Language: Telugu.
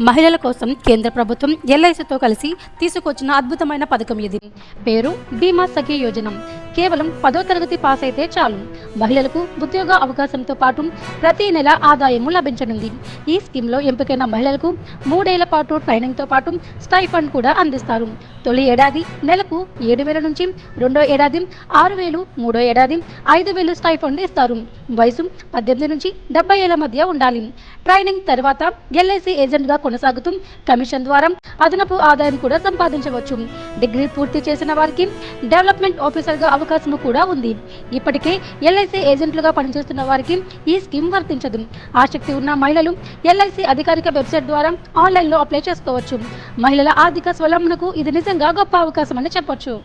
మహిళల కోసం కేంద్ర ప్రభుత్వం ఎల్ఐసితో కలిసి తీసుకొచ్చిన అద్భుతమైన పథకం ఇది. పేరు బీమా సఖీ యోజన. కేవలం 10వ తరగతి పాస్ అయితే చాలు, మహిళలకు ఉద్యోగ అవకాశంతో పాటు ప్రతి నెల ఆదాయము లభించనుంది. ఈ స్కీమ్లో ఎంపికైన మహిళలకు 3 ఏళ్ల పాటు ట్రైనింగ్తో పాటు స్టైఫండ్ కూడా అందిస్తారు. తొలి ఏడాది నెలకు 7,000 నుంచి, రెండో ఏడాది 6,000, మూడో ఏడాది 5,000 స్టైఫండ్ ఇస్తారు. వయసు 18 నుంచి 70 ఏళ్ల మధ్య ఉండాలి. ట్రైనింగ్ తర్వాత ఎల్ఐసి ఏజెంట్గా కొనసాగుతూ కమిషన్ ద్వారా అదనపు ఆదాయం కూడా సంపాదించవచ్చు. డిగ్రీ పూర్తి చేసిన వారికి డెవలప్మెంట్ ఆఫీసర్గా అవకాశం కూడా ఉంది. ఇప్పటికే ఎల్ఐసి ఏజెంట్లుగా పనిచేస్తున్న వారికి ఈ స్కీమ్ వర్తించదు. ఆసక్తి ఉన్న మహిళలు ఎల్ఐసి అధికారిక వెబ్సైట్ ద్వారా ఆన్లైన్లో అప్లై చేసుకోవచ్చు. మహిళల ఆర్థిక స్వలంబనకు ఇది నిజంగా గొప్ప అవకాశం అని చెప్పొచ్చు.